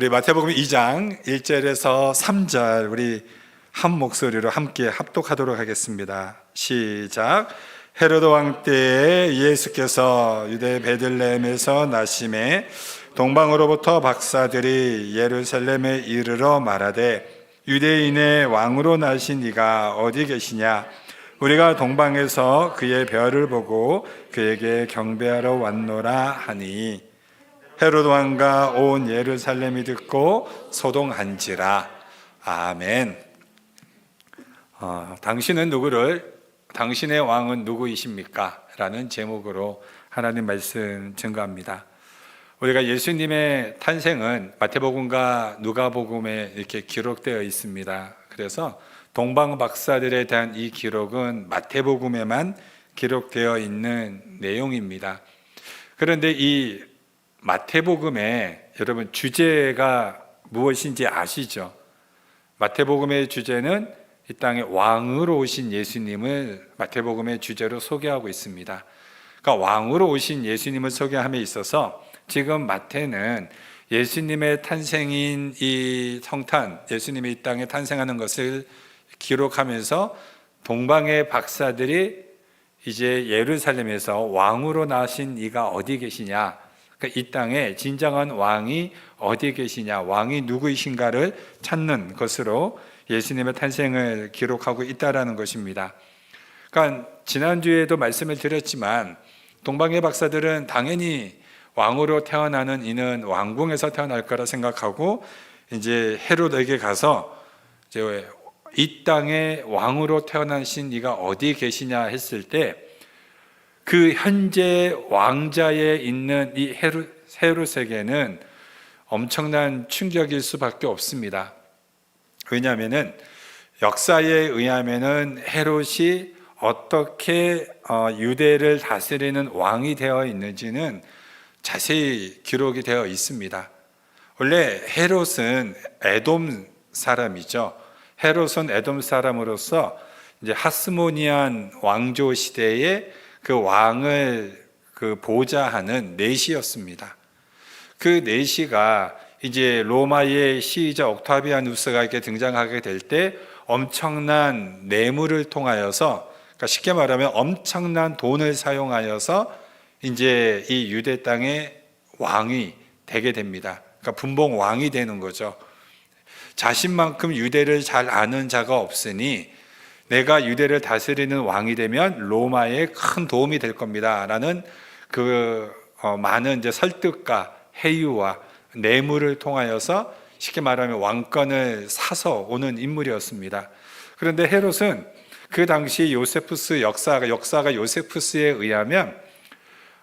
우리 마태복음 2장 1절에서 3절 우리 한 목소리로 함께 합독하도록 하겠습니다. 시작. 헤로드 왕 때에 예수께서 유대 베들레헴에서 나심에 동방으로부터 박사들이 예루살렘에 이르러 말하되 유대인의 왕으로 나신 이가 어디 계시냐? 우리가 동방에서 그의 별을 보고 그에게 경배하러 왔노라 하니 헤로드 왕과 온 예루살렘이 듣고 소동한지라. 아멘. 당신의 왕은 누구이십니까? 라는 제목으로 하나님 말씀 증거합니다. 우리가 예수님의 탄생은 마태복음과 누가복음에 이렇게 기록되어 있습니다. 그래서 동방 박사들에 대한 이 기록은 마태복음에만 기록되어 있는 내용입니다. 그런데 이 마태복음의 여러분 주제가 무엇인지 아시죠? 마태복음의 주제는 이 땅에 왕으로 오신 예수님을 마태복음의 주제로 소개하고 있습니다. 그러니까 왕으로 오신 예수님을 소개함에 있어서 지금 마태는 예수님의 탄생인 이 성탄, 예수님이 이 땅에 탄생하는 것을 기록하면서 동방의 박사들이 이제 예루살렘에서 왕으로 나신 이가 어디 계시냐, 이 땅에 진정한 왕이 어디 계시냐, 왕이 누구이신가를 찾는 것으로 예수님의 탄생을 기록하고 있다라는 것입니다. 그러니까 지난주에도 말씀을 드렸지만 동방의 박사들은 당연히 왕으로 태어나는 이는 왕궁에서 태어날 거라 생각하고 이제 헤롯에게 가서 이제 이 땅에 왕으로 태어나신 이가 어디 계시냐 했을 때 그 현재 왕자에 있는 이 헤롯에게는 엄청난 충격일 수밖에 없습니다. 왜냐하면은 역사에 의하면은 헤롯이 어떻게 유대를 다스리는 왕이 되어 있는지는 자세히 기록이 되어 있습니다. 원래 헤롯은 에돔 사람이죠. 헤롯은 에돔 사람으로서 이제 하스모니안 왕조 시대에 그 왕을 보좌하는 내시였습니다. 그 내시가 이제 로마의 시위자 옥타비아누스가 이렇게 등장하게 될 때 엄청난 뇌물을 통하여서, 그러니까 쉽게 말하면 엄청난 돈을 사용하여서 이제 이 유대 땅의 왕이 되게 됩니다. 그러니까 분봉 왕이 되는 거죠. 자신만큼 유대를 잘 아는 자가 없으니 내가 유대를 다스리는 왕이 되면 로마에 큰 도움이 될 겁니다 라는 많은 이제 설득과 회유와 뇌물을 통하여서 쉽게 말하면 왕권을 사서 오는 인물이었습니다. 그런데 헤롯은 그 당시 요세푸스 역사가 요세푸스에 의하면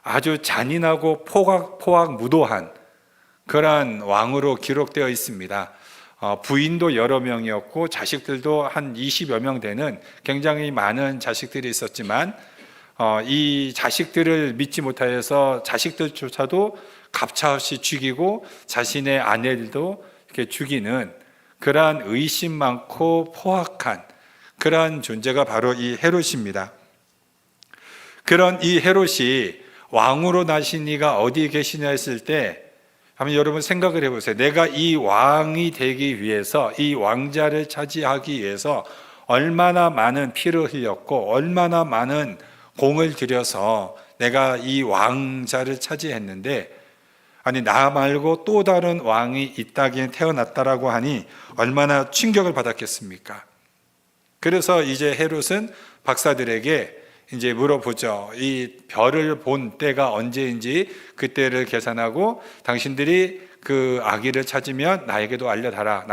아주 잔인하고 포악무도한 그러한 왕으로 기록되어 있습니다. 부인도 여러 명이었고 자식들도 한 20여 명 되는 굉장히 많은 자식들이 있었지만 이 자식들을 믿지 못하여서 자식들조차도 가차없이 죽이고 자신의 아내들도 이렇게 죽이는 그러한 의심 많고 포악한 그러한 존재가 바로 이 헤롯입니다. 그런 이 헤롯이 왕으로 나신 이가 어디 계시냐 했을 때 한번 여러분 생각을 해보세요. 내가 이 왕이 되기 위해서, 이 왕자를 차지하기 위해서 얼마나 많은 피를 흘렸고 얼마나 많은 공을 들여서 내가 이 왕자를 차지했는데, 아니 나 말고 또 다른 왕이 이 땅에 태어났다라고 하니 얼마나 충격을 받았겠습니까? 그래서 이제 헤롯은 박사들에게 이제 물어보죠. 이 별을 본 때가 언제인지 그때를 계산하고 당신들이 그 아기를 찾으면 나에게도 알려달라.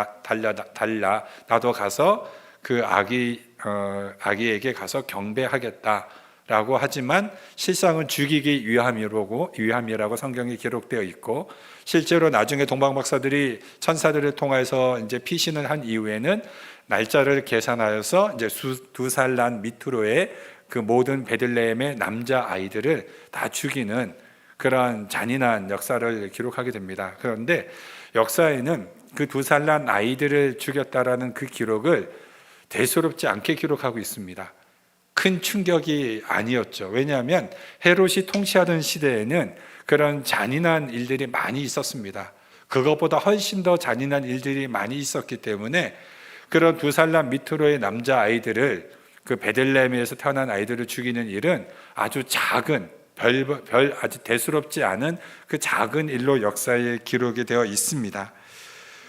나도 가서 그 아기에게 가서 경배하겠다라고 하지만 실상은 죽이기 위함이라고 성경에 기록되어 있고, 실제로 나중에 동방 박사들이 천사들을 통해서 이제 피신을 한 이후에는 날짜를 계산하여서 이제 두 살 난 밑으로의 그 모든 베들레헴의 남자 아이들을 다 죽이는 그러한 잔인한 역사를 기록하게 됩니다. 그런데 역사에는 그 2살 난 아이들을 죽였다라는 그 기록을 대수롭지 않게 기록하고 있습니다. 큰 충격이 아니었죠. 왜냐하면 헤롯이 통치하던 시대에는 그런 잔인한 일들이 많이 있었습니다. 그것보다 훨씬 더 잔인한 일들이 많이 있었기 때문에 그런 두 살남 밑으로의 남자 아이들을, 그 베들레헴에서 태어난 아이들을 죽이는 일은 아주 작은 아주 대수롭지 않은 그 작은 일로 역사에 기록이 되어 있습니다.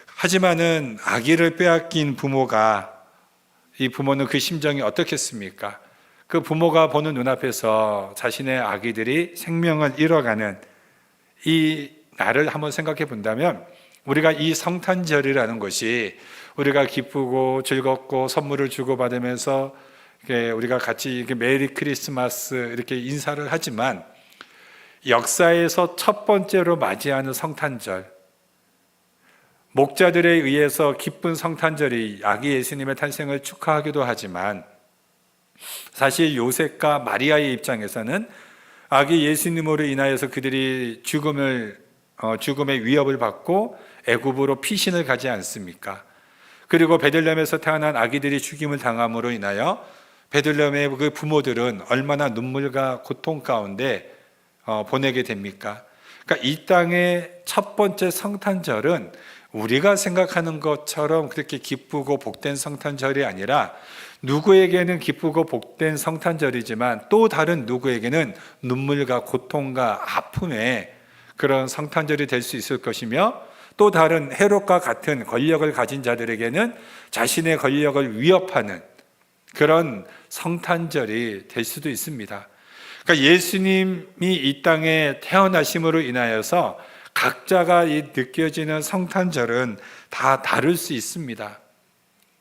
하지만은 아기를 빼앗긴 부모가, 이 부모는 그 심정이 어떻겠습니까? 그 부모가 보는 눈앞에서 자신의 아기들이 생명을 잃어가는 이 날을 한번 생각해 본다면, 우리가 이 성탄절이라는 것이 우리가 기쁘고 즐겁고 선물을 주고받으면서 우리가 같이 이렇게 메리 크리스마스 이렇게 인사를 하지만, 역사에서 첫 번째로 맞이하는 성탄절, 목자들에 의해서 기쁜 성탄절이 아기 예수님의 탄생을 축하하기도 하지만, 사실 요셉과 마리아의 입장에서는 아기 예수님으로 인하여서 그들이 죽음의 위협을 받고 애굽으로 피신을 가지 않습니까? 그리고 베들레헴에서 태어난 아기들이 죽임을 당함으로 인하여 베들레헴의 그 부모들은 얼마나 눈물과 고통 가운데 보내게 됩니까? 그러니까 이 땅의 첫 번째 성탄절은 우리가 생각하는 것처럼 그렇게 기쁘고 복된 성탄절이 아니라, 누구에게는 기쁘고 복된 성탄절이지만 또 다른 누구에게는 눈물과 고통과 아픔의 그런 성탄절이 될 수 있을 것이며, 또 다른 헤롯과 같은 권력을 가진 자들에게는 자신의 권력을 위협하는 그런 성탄절이 될 수도 있습니다. 그러니까 예수님이 이 땅에 태어나심으로 인하여서 각자가 느껴지는 성탄절은 다 다를 수 있습니다.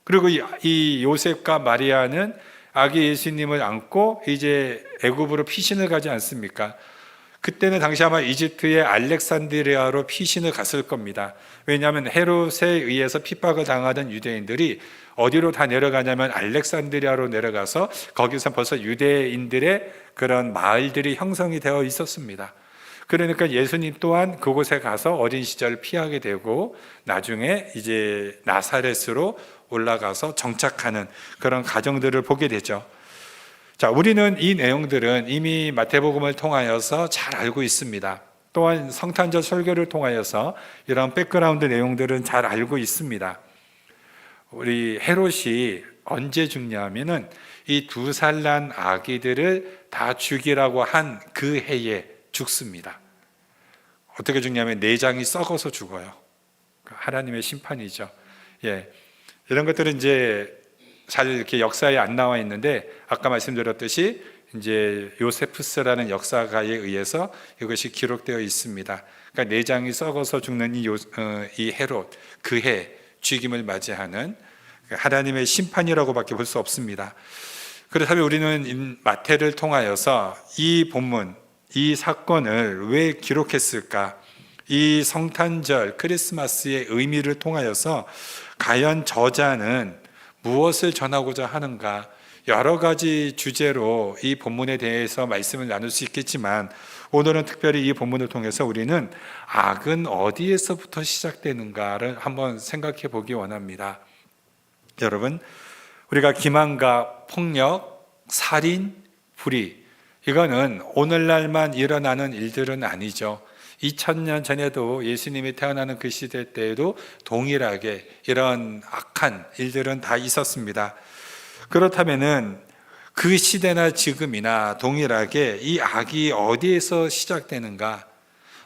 그리고 이 요셉과 마리아는 아기 예수님을 안고 이제 애굽으로 피신을 가지 않습니까? 그때는 당시 아마 이집트의 알렉산드리아로 피신을 갔을 겁니다. 왜냐하면 헤롯에 의해서 핍박을 당하던 유대인들이 어디로 다 내려가냐면 알렉산드리아로 내려가서 거기서 벌써 유대인들의 그런 마을들이 형성이 되어 있었습니다. 그러니까 예수님 또한 그곳에 가서 어린 시절을 피하게 되고 나중에 이제 나사렛으로 올라가서 정착하는 그런 과정들을 보게 되죠. 자, 우리는 이 내용들은 이미 마태복음을 통하여서 잘 알고 있습니다. 또한 성탄절 설교를 통하여서 이런 백그라운드 내용들은 잘 알고 있습니다. 우리 헤롯이 언제 죽냐면은 이 2살 난 아기들을 다 죽이라고 한 그 해에 죽습니다. 어떻게 죽냐면 내장이 썩어서 죽어요. 하나님의 심판이죠. 예. 이런 것들은 이제 잘 이렇게 역사에 안 나와 있는데, 아까 말씀드렸듯이 이제 요세푸스라는 역사가에 의해서 이것이 기록되어 있습니다. 그러니까 내장이 썩어서 죽는 이 헤롯, 그해 죽임을 맞이하는 하나님의 심판이라고밖에 볼 수 없습니다. 그렇다면 우리는 마태를 통하여서 이 본문, 이 사건을 왜 기록했을까? 이 성탄절 크리스마스의 의미를 통하여서 과연 저자는 무엇을 전하고자 하는가? 여러 가지 주제로 이 본문에 대해서 말씀을 나눌 수 있겠지만, 오늘은 특별히 이 본문을 통해서 우리는 악은 어디에서부터 시작되는가를 한번 생각해 보기 원합니다. 여러분, 우리가 기만과 폭력, 살인, 불의, 이거는 오늘날만 일어나는 일들은 아니죠. 2000년 전에도 예수님이 태어나는 그 시대 때에도 동일하게 이런 악한 일들은 다 있었습니다. 그렇다면은 그 시대나 지금이나 동일하게 이 악이 어디에서 시작되는가?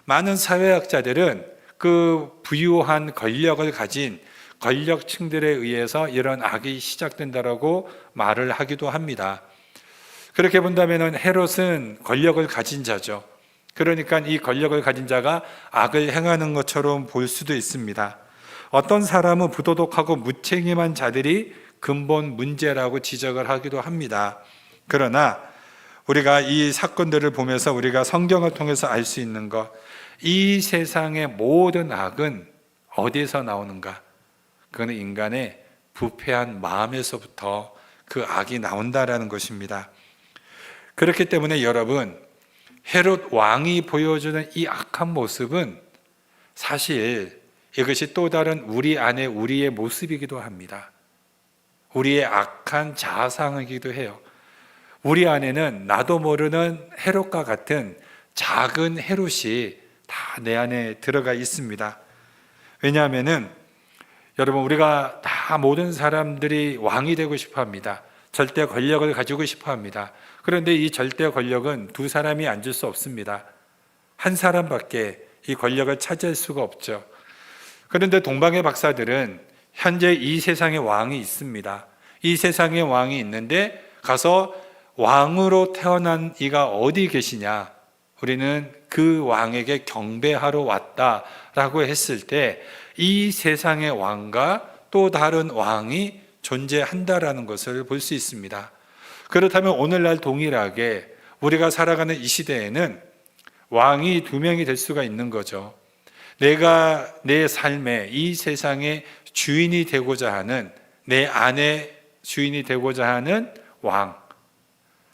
많은 사회학자들은 그 부유한 권력을 가진 권력층들에 의해서 이런 악이 시작된다라고 말을 하기도 합니다. 그렇게 본다면 헤롯은 권력을 가진 자죠. 그러니까 이 권력을 가진 자가 악을 행하는 것처럼 볼 수도 있습니다. 어떤 사람은 부도덕하고 무책임한 자들이 근본 문제라고 지적을 하기도 합니다. 그러나 우리가 이 사건들을 보면서 우리가 성경을 통해서 알 수 있는 것, 이 세상의 모든 악은 어디에서 나오는가? 그건 인간의 부패한 마음에서부터 그 악이 나온다라는 것입니다. 그렇기 때문에 여러분, 헤롯 왕이 보여주는 이 악한 모습은 사실 이것이 또 다른 우리 안에 우리의 모습이기도 합니다. 우리의 악한 자아상이기도 해요. 우리 안에는 나도 모르는 헤롯과 같은 작은 헤롯이 다 내 안에 들어가 있습니다. 왜냐하면은 여러분, 우리가 다 모든 사람들이 왕이 되고 싶어 합니다. 절대 권력을 가지고 싶어 합니다. 그런데 이 절대 권력은 두 사람이 앉을 수 없습니다. 한 사람밖에 이 권력을 차지할 수가 없죠. 그런데 동방의 박사들은 현재 이 세상에 왕이 있습니다. 이 세상에 왕이 있는데 가서 왕으로 태어난 이가 어디 계시냐? 우리는 그 왕에게 경배하러 왔다라고 했을 때 이 세상의 왕과 또 다른 왕이 존재한다라는 것을 볼 수 있습니다. 그렇다면 오늘날 동일하게 우리가 살아가는 이 시대에는 왕이 두 명이 될 수가 있는 거죠. 내가 내 삶에 이 세상의 주인이 되고자 하는, 내 안에 주인이 되고자 하는 왕,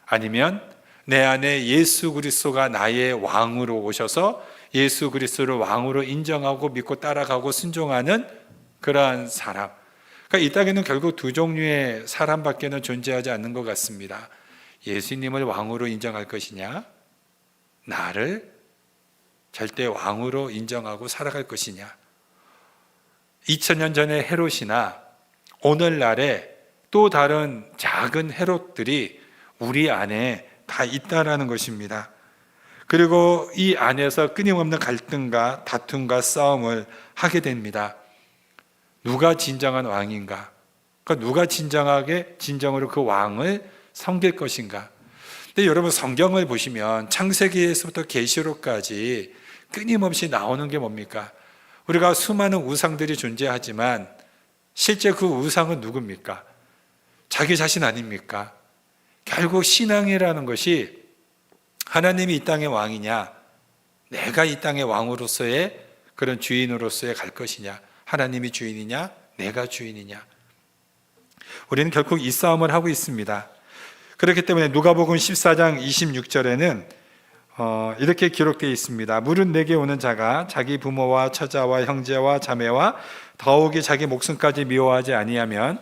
아니면 내 안에 예수 그리스도가 나의 왕으로 오셔서 예수 그리스도를 왕으로 인정하고 믿고 따라가고 순종하는 그러한 사람. 그러니까 이 땅에는 결국 두 종류의 사람밖에는 존재하지 않는 것 같습니다. 예수님을 왕으로 인정할 것이냐, 나를 절대 왕으로 인정하고 살아갈 것이냐. 2000년 전의 헤롯이나 오늘날의 또 다른 작은 헤롯들이 우리 안에 다 있다라는 것입니다. 그리고 이 안에서 끊임없는 갈등과 다툼과 싸움을 하게 됩니다. 누가 진정한 왕인가? 그러니까 누가 진정으로 그 왕을 섬길 것인가? 근데 여러분, 성경을 보시면 창세기에서부터 계시록까지 끊임없이 나오는 게 뭡니까? 우리가 수많은 우상들이 존재하지만 실제 그 우상은 누굽니까? 자기 자신 아닙니까? 결국 신앙이라는 것이 하나님이 이 땅의 왕이냐, 내가 이 땅의 왕으로서의 그런 주인으로서의 갈 것이냐, 하나님이 주인이냐, 내가 주인이냐. 우리는 결국 이 싸움을 하고 있습니다. 그렇기 때문에 누가복음 14장 26절에는 이렇게 기록되어 있습니다. 물은 내게 오는 자가 자기 부모와 처자와 형제와 자매와 더욱이 자기 목숨까지 미워하지 아니하면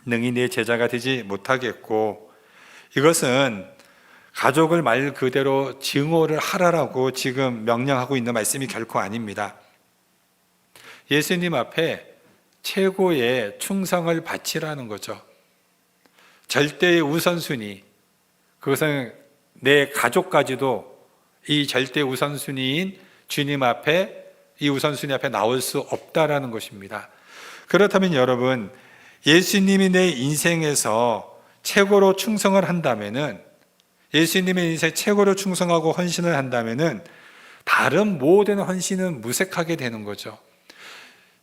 능히 내 제자가 되지 못하겠고, 이것은 가족을 말 그대로 증오를 하라라고 지금 명령하고 있는 말씀이 결코 아닙니다. 예수님 앞에 최고의 충성을 바치라는 거죠. 절대의 우선순위, 그것은 내 가족까지도 이 절대 우선순위인 주님 앞에, 이 우선순위 앞에 나올 수 없다라는 것입니다. 그렇다면 여러분, 예수님이 내 인생에서 최고로 충성을 한다면은, 예수님의 인생 최고로 충성하고 헌신을 한다면은 다른 모든 헌신은 무색하게 되는 거죠.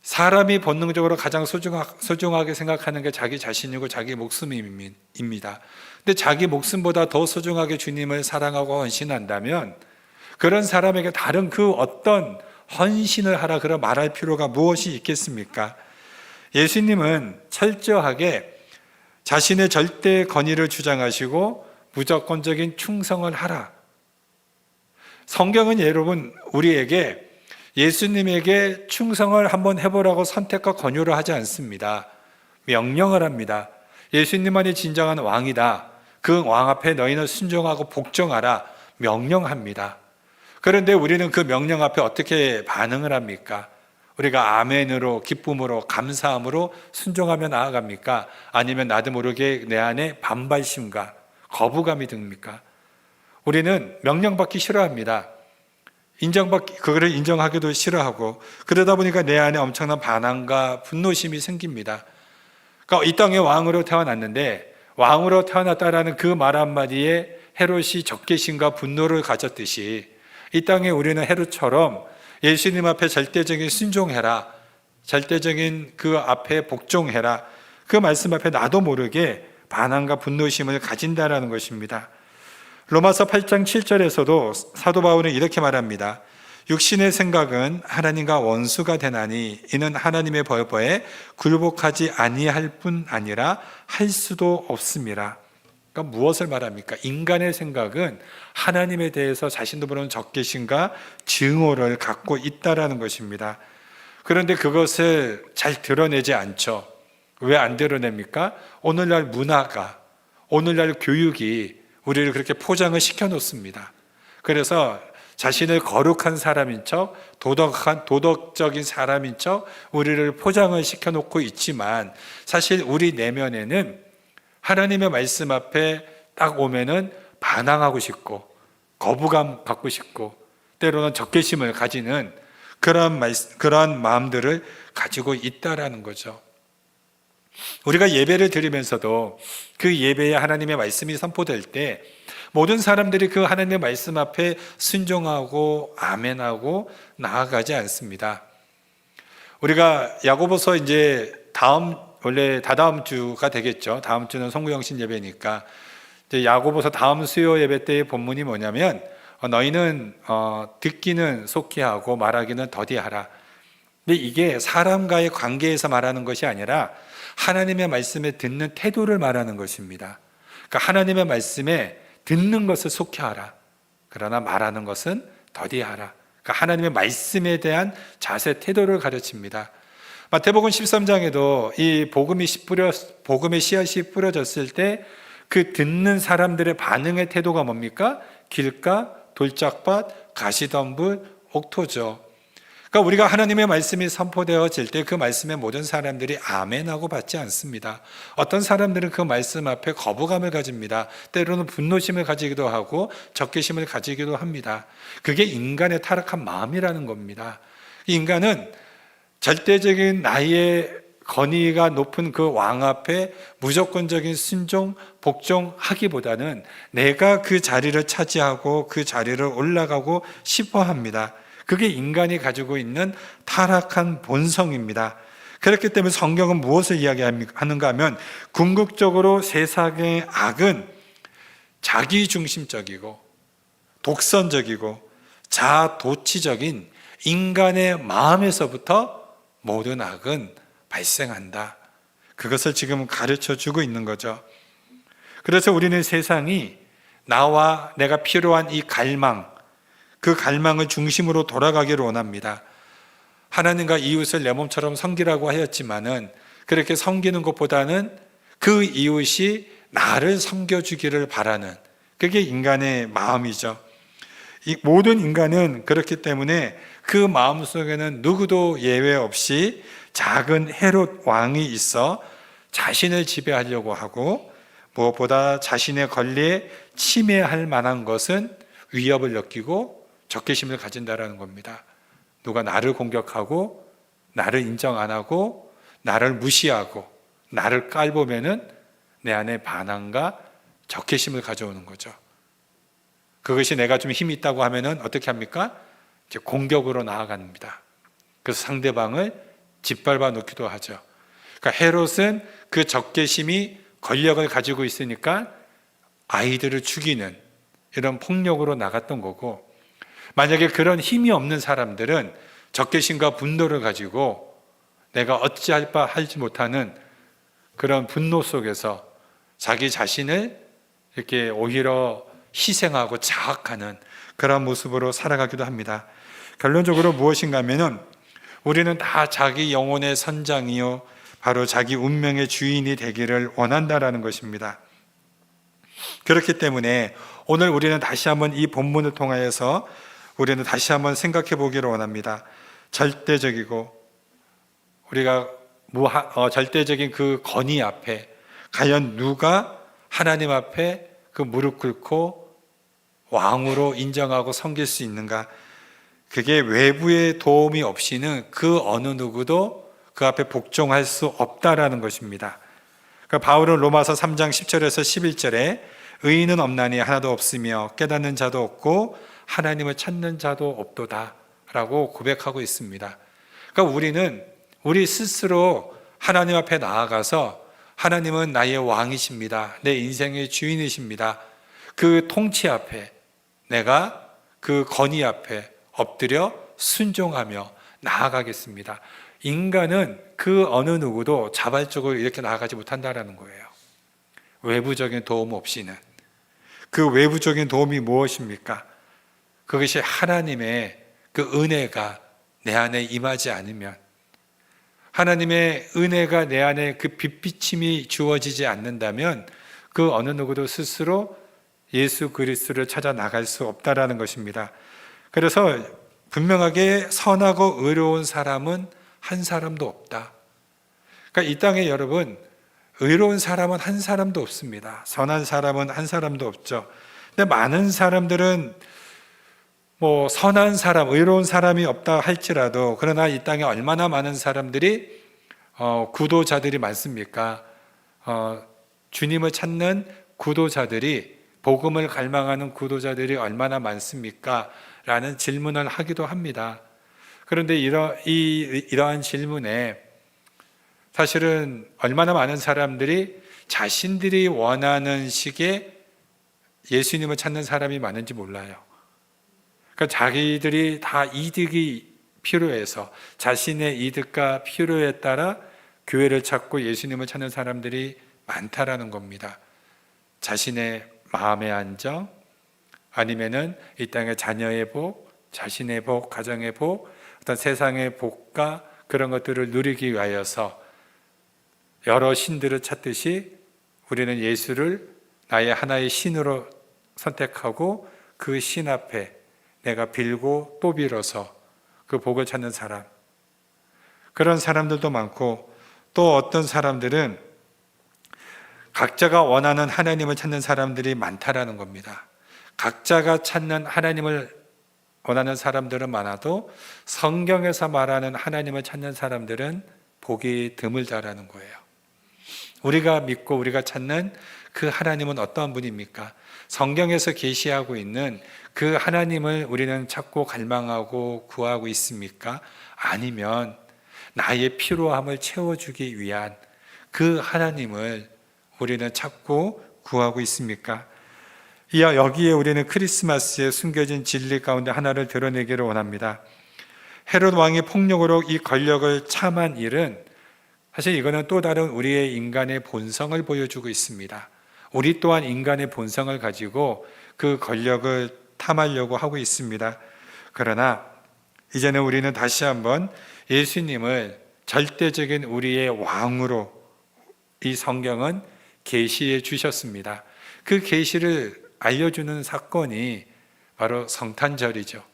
사람이 본능적으로 가장 소중하게 생각하는 게 자기 자신이고 자기 목숨입니다. 근데 자기 목숨보다 더 소중하게 주님을 사랑하고 헌신한다면 그런 사람에게 다른 그 어떤 헌신을 하라 그런 말할 필요가 무엇이 있겠습니까? 예수님은 철저하게 자신의 절대 권위를 주장하시고 무조건적인 충성을 하라. 성경은 여러분, 우리에게 예수님에게 충성을 한번 해보라고 선택과 권유를 하지 않습니다. 명령을 합니다. 예수님만이 진정한 왕이다. 그 왕 앞에 너희는 순종하고 복종하라. 명령합니다. 그런데 우리는 그 명령 앞에 어떻게 반응을 합니까? 우리가 아멘으로, 기쁨으로, 감사함으로 순종하며 나아갑니까? 아니면 나도 모르게 내 안에 반발심과 거부감이 듭니까? 우리는 명령받기 싫어합니다. 그거를 인정하기도 싫어하고, 그러다 보니까 내 안에 엄청난 반항과 분노심이 생깁니다. 그러니까 이 땅의 왕으로 태어났는데 왕으로 태어났다라는 그 말 한마디에 헤롯이 적개심과 분노를 가졌듯이 이 땅에 우리는 헤롯처럼 예수님 앞에 절대적인 순종해라, 절대적인 그 앞에 복종해라, 그 말씀 앞에 나도 모르게 반항과 분노심을 가진다라는 것입니다. 로마서 8장 7절에서도 사도 바울은 이렇게 말합니다. 육신의 생각은 하나님과 원수가 되나니 이는 하나님의 벌법에 굴복하지 아니할 뿐 아니라 할 수도 없습니다. 그러니까 무엇을 말합니까? 인간의 생각은 하나님에 대해서 자신도 모르는 적개심과 증오를 갖고 있다라는 것입니다. 그런데 그것을 잘 드러내지 않죠. 왜 안 드러냅니까? 오늘날 문화가, 오늘날 교육이 우리를 그렇게 포장을 시켜 놓습니다. 그래서 자신을 거룩한 사람인 척, 도덕적인 사람인 척 우리를 포장을 시켜놓고 있지만 사실 우리 내면에는 하나님의 말씀 앞에 딱 오면은 반항하고 싶고 거부감 갖고 싶고 때로는 적개심을 가지는 그런 마음들을 가지고 있다라는 거죠. 우리가 예배를 드리면서도 그 예배에 하나님의 말씀이 선포될 때 모든 사람들이 그 하나님의 말씀 앞에 순종하고 아멘하고 나아가지 않습니다. 우리가 야고보서 이제 원래 다다음 주가 되겠죠. 다음 주는 송구영신 예배니까 이제 야고보서 다음 수요 예배 때의 본문이 뭐냐면 너희는 듣기는 속히 하고 말하기는 더디하라. 근데 이게 사람과의 관계에서 말하는 것이 아니라 하나님의 말씀에 듣는 태도를 말하는 것입니다. 그러니까 하나님의 말씀에 듣는 것을 속히 하라. 그러나 말하는 것은 더디하라. 그러니까 하나님의 말씀에 대한 자세, 태도를 가르칩니다. 마태복음 13장에도 이 복음의 씨앗이 뿌려졌을 때 그 듣는 사람들의 반응의 태도가 뭡니까? 길가, 돌짝밭, 가시덤불, 옥토죠. 그러니까 우리가 하나님의 말씀이 선포되어질 때 그 말씀에 모든 사람들이 아멘하고 받지 않습니다. 어떤 사람들은 그 말씀 앞에 거부감을 가집니다. 때로는 분노심을 가지기도 하고 적개심을 가지기도 합니다. 그게 인간의 타락한 마음이라는 겁니다. 인간은 절대적인 나의 권위가 높은 그 왕 앞에 무조건적인 순종, 복종하기보다는 내가 그 자리를 차지하고 그 자리를 올라가고 싶어 합니다. 그게 인간이 가지고 있는 타락한 본성입니다. 그렇기 때문에 성경은 무엇을 이야기하는가 하면 궁극적으로 세상의 악은 자기중심적이고 독선적이고 자아도취적인 인간의 마음에서부터 모든 악은 발생한다. 그것을 지금 가르쳐 주고 있는 거죠. 그래서 우리는 세상이 나와 내가 필요한 이 갈망, 그 갈망을 중심으로 돌아가기를 원합니다. 하나님과 이웃을 내 몸처럼 섬기라고 하였지만은 그렇게 섬기는 것보다는 그 이웃이 나를 섬겨주기를 바라는 그게 인간의 마음이죠. 이 모든 인간은 그렇기 때문에 그 마음 속에는 누구도 예외 없이 작은 헤롯 왕이 있어 자신을 지배하려고 하고 무엇보다 자신의 권리에 침해할 만한 것은 위협을 느끼고 적개심을 가진다라는 겁니다. 누가 나를 공격하고 나를 인정 안 하고 나를 무시하고 나를 깔보면은 내 안에 반항과 적개심을 가져오는 거죠. 그것이 내가 좀 힘이 있다고 하면은 어떻게 합니까? 이제 공격으로 나아갑니다. 그래서 상대방을 짓밟아 놓기도 하죠. 그러니까 헤롯은 그 적개심이 권력을 가지고 있으니까 아이들을 죽이는 이런 폭력으로 나갔던 거고, 만약에 그런 힘이 없는 사람들은 적개심과 분노를 가지고 내가 어찌할 바 하지 못하는 그런 분노 속에서 자기 자신을 이렇게 오히려 희생하고 자학하는 그런 모습으로 살아가기도 합니다. 결론적으로 무엇인가 하면은 우리는 다 자기 영혼의 선장이요 바로 자기 운명의 주인이 되기를 원한다라는 것입니다. 그렇기 때문에 오늘 우리는 다시 한번 이 본문을 통하여서 우리는 다시 한번 생각해 보기를 원합니다. 절대적이고 우리가 절대적인 그 권위 앞에 과연 누가 하나님 앞에 그 무릎 꿇고 왕으로 인정하고 섬길 수 있는가? 그게 외부의 도움이 없이는 그 어느 누구도 그 앞에 복종할 수 없다라는 것입니다. 그러니까 바울은 로마서 3장 10절에서 11절에 의인은 없나니 하나도 없으며 깨닫는 자도 없고 하나님을 찾는 자도 없도다 라고 고백하고 있습니다. 그러니까 우리 스스로 하나님 앞에 나아가서 하나님은 나의 왕이십니다. 내 인생의 주인이십니다. 그 통치 앞에 내가 그 권위 앞에 엎드려 순종하며 나아가겠습니다. 인간은 그 어느 누구도 자발적으로 이렇게 나아가지 못한다는 거예요. 외부적인 도움 없이는. 그 외부적인 도움이 무엇입니까? 그것이 하나님의 그 은혜가 내 안에 임하지 않으면, 하나님의 은혜가 내 안에 그 빛비침이 주어지지 않는다면 그 어느 누구도 스스로 예수 그리스도를 찾아 나갈 수 없다라는 것입니다. 그래서 분명하게 선하고 의로운 사람은 한 사람도 없다. 그러니까 이 땅에 여러분, 의로운 사람은 한 사람도 없습니다. 선한 사람은 한 사람도 없죠. 근데 많은 사람들은 선한 사람, 의로운 사람이 없다 할지라도, 그러나 이 땅에 얼마나 많은 사람들이 구도자들이 많습니까? 주님을 찾는 구도자들이, 복음을 갈망하는 구도자들이 얼마나 많습니까? 라는 질문을 하기도 합니다. 그런데 이러한 질문에 사실은 얼마나 많은 사람들이 자신들이 원하는 식의 예수님을 찾는 사람이 많은지 몰라요. 그러니까 자기들이 다 이득이 필요해서 자신의 이득과 필요에 따라 교회를 찾고 예수님을 찾는 사람들이 많다라는 겁니다. 자신의 마음의 안정, 아니면은 이 땅의 자녀의 복, 자신의 복, 가정의 복, 어떤 세상의 복과 그런 것들을 누리기 위하여서 여러 신들을 찾듯이 우리는 예수를 나의 하나의 신으로 선택하고 그 신 앞에 내가 빌고 또 빌어서 그 복을 찾는 사람, 그런 사람들도 많고, 또 어떤 사람들은 각자가 원하는 하나님을 찾는 사람들이 많다라는 겁니다. 각자가 찾는 하나님을 원하는 사람들은 많아도 성경에서 말하는 하나님을 찾는 사람들은 복이 드물다라는 거예요. 우리가 믿고 우리가 찾는 그 하나님은 어떠한 분입니까? 성경에서 계시하고 있는 그 하나님을 우리는 찾고 갈망하고 구하고 있습니까? 아니면 나의 필요함을 채워주기 위한 그 하나님을 우리는 찾고 구하고 있습니까? 이어 여기에 우리는 크리스마스에 숨겨진 진리 가운데 하나를 드러내기를 원합니다. 헤롯 왕이 폭력으로 이 권력을 참한 일은 사실 이거는 또 다른 우리의 인간의 본성을 보여주고 있습니다. 우리 또한 인간의 본성을 가지고 그 권력을 탐하려고 하고 있습니다. 그러나 이제는 우리는 다시 한번 예수님을 절대적인 우리의 왕으로 이 성경은 계시해 주셨습니다. 그 계시를 알려주는 사건이 바로 성탄절이죠.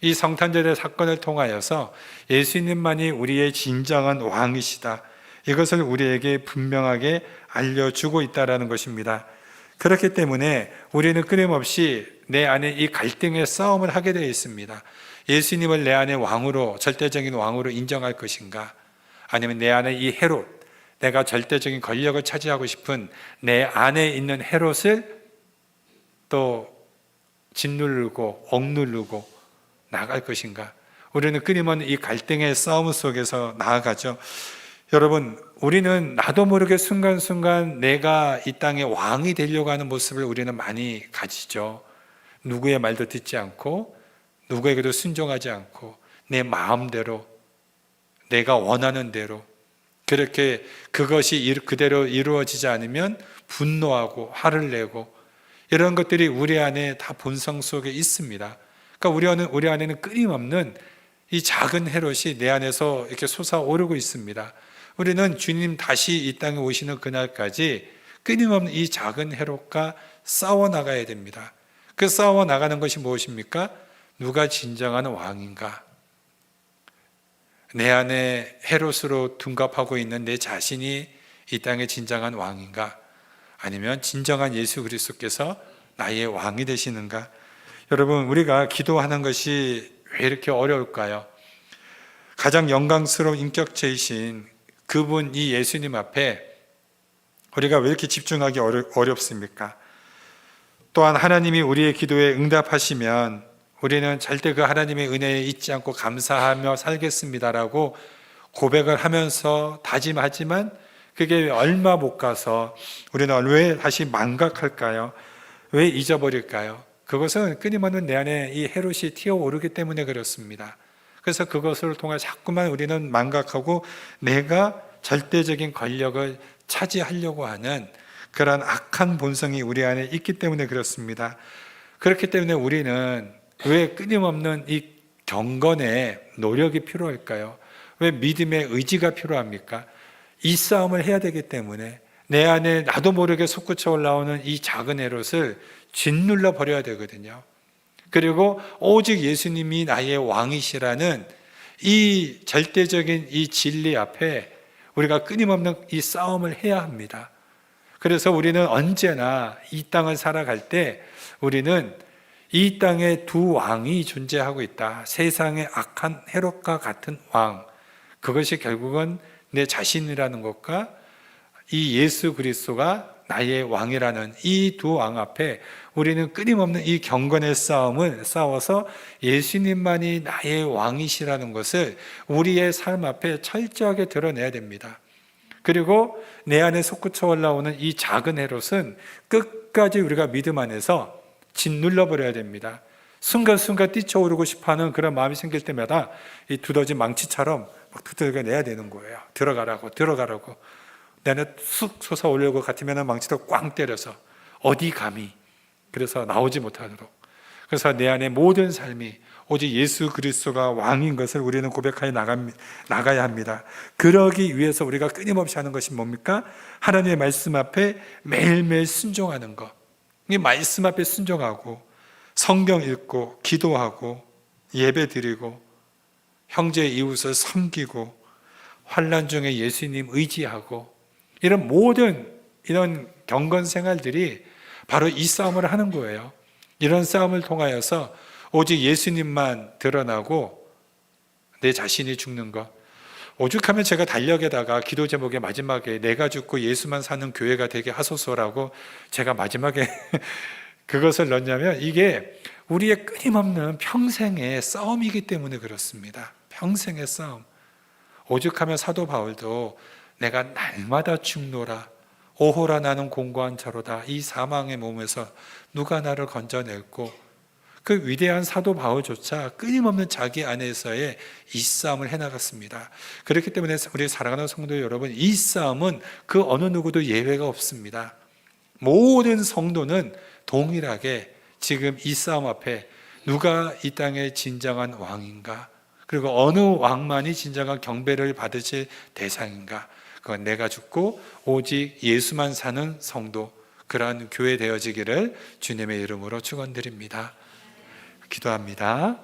이 성탄절의 사건을 통하여서 예수님만이 우리의 진정한 왕이시다, 이것을 우리에게 분명하게 알려주고 있다는 것입니다. 그렇기 때문에 우리는 끊임없이 내 안에 이 갈등의 싸움을 하게 되어 있습니다. 예수님을 내 안에 왕으로, 절대적인 왕으로 인정할 것인가, 아니면 내 안에 이 헤롯, 내가 절대적인 권력을 차지하고 싶은 내 안에 있는 헤롯을 또 짓누르고 억누르고 나갈 것인가. 우리는 끊임없는 이 갈등의 싸움 속에서 나아가죠. 여러분, 우리는 나도 모르게 순간순간 내가 이 땅의 왕이 되려고 하는 모습을 우리는 많이 가지죠. 누구의 말도 듣지 않고 누구에게도 순종하지 않고 내 마음대로, 내가 원하는 대로, 그렇게 그것이 그대로 이루어지지 않으면 분노하고 화를 내고, 이런 것들이 우리 안에 다 본성 속에 있습니다. 그러니까 우리 안에는 끊임없는 이 작은 헤롯이 내 안에서 이렇게 솟아오르고 있습니다. 우리는 주님 다시 이 땅에 오시는 그날까지 끊임없는 이 작은 헤롯과 싸워 나가야 됩니다. 그 싸워 나가는 것이 무엇입니까? 누가 진정한 왕인가? 내 안에 헤롯으로 둔갑하고 있는 내 자신이 이 땅의 진정한 왕인가? 아니면 진정한 예수 그리스도께서 나의 왕이 되시는가? 여러분, 우리가 기도하는 것이 왜 이렇게 어려울까요? 가장 영광스러운 인격체이신 그분, 이 예수님 앞에 우리가 왜 이렇게 집중하기 어렵습니까? 또한 하나님이 우리의 기도에 응답하시면 우리는 절대 그 하나님의 은혜에 잊지 않고 감사하며 살겠습니다라고 고백을 하면서 다짐하지만 그게 얼마 못 가서 우리는 왜 다시 망각할까요? 왜 잊어버릴까요? 그것은 끊임없는 내 안에 이 헤롯이 튀어오르기 때문에 그렇습니다. 그래서 그것을 통해 자꾸만 우리는 망각하고 내가 절대적인 권력을 차지하려고 하는 그런 악한 본성이 우리 안에 있기 때문에 그렇습니다. 그렇기 때문에 우리는 왜 끊임없는 이 경건의 노력이 필요할까요? 왜 믿음의 의지가 필요합니까? 이 싸움을 해야 되기 때문에 내 안에 나도 모르게 솟구쳐 올라오는 이 작은 헤롯을 짓눌러 버려야 되거든요. 그리고 오직 예수님이 나의 왕이시라는 이 절대적인 이 진리 앞에 우리가 끊임없는 이 싸움을 해야 합니다. 그래서 우리는 언제나 이 땅을 살아갈 때 우리는 이 땅에 두 왕이 존재하고 있다. 세상의 악한 헤롯과 같은 왕, 그것이 결국은 내 자신이라는 것과 이 예수 그리스도가 나의 왕이라는 이 두 왕 앞에 우리는 끊임없는 이 경건의 싸움을 싸워서 예수님만이 나의 왕이시라는 것을 우리의 삶 앞에 철저하게 드러내야 됩니다. 그리고 내 안에 솟구쳐 올라오는 이 작은 헤롯은 끝까지 우리가 믿음 안에서 짓눌러 버려야 됩니다. 순간순간 뛰쳐오르고 싶어하는 그런 마음이 생길 때마다 이 두더지 망치처럼 막 두들겨내야 되는 거예요. 들어가라고. 내 안에 쑥 솟아오려고 같으면 망치도 꽝 때려서 어디 감히, 그래서 나오지 못하도록. 그래서 내 안에 모든 삶이 오직 예수 그리스도가 왕인 것을 우리는 고백하여 나가야 합니다. 그러기 위해서 우리가 끊임없이 하는 것이 뭡니까? 하나님의 말씀 앞에 매일매일 순종하는 것. 이 말씀 앞에 순종하고 성경 읽고 기도하고 예배 드리고 형제 이웃을 섬기고 환난 중에 예수님 의지하고 이런 모든 이런 경건 생활들이 바로 이 싸움을 하는 거예요. 이런 싸움을 통하여서 오직 예수님만 드러나고 내 자신이 죽는 것. 오죽하면 제가 달력에다가 기도 제목의 마지막에 내가 죽고 예수만 사는 교회가 되게 하소서라고 제가 마지막에 그것을 넣냐면 이게 우리의 끊임없는 평생의 싸움이기 때문에 그렇습니다. 평생의 싸움. 오죽하면 사도 바울도 내가 날마다 죽노라 오호라 나는 공고한 자로다 이 사망의 몸에서 누가 나를 건져낼고 그 위대한 사도 바울조차 끊임없는 자기 안에서의 이 싸움을 해나갔습니다. 그렇기 때문에 우리 사랑하는 성도 여러분, 이 싸움은 그 어느 누구도 예외가 없습니다. 모든 성도는 동일하게 지금 이 싸움 앞에 누가 이 땅의 진정한 왕인가, 그리고 어느 왕만이 진정한 경배를 받으실 대상인가, 그건 내가 죽고 오직 예수만 사는 성도, 그러한 교회 되어지기를 주님의 이름으로 축원드립니다. 기도합니다.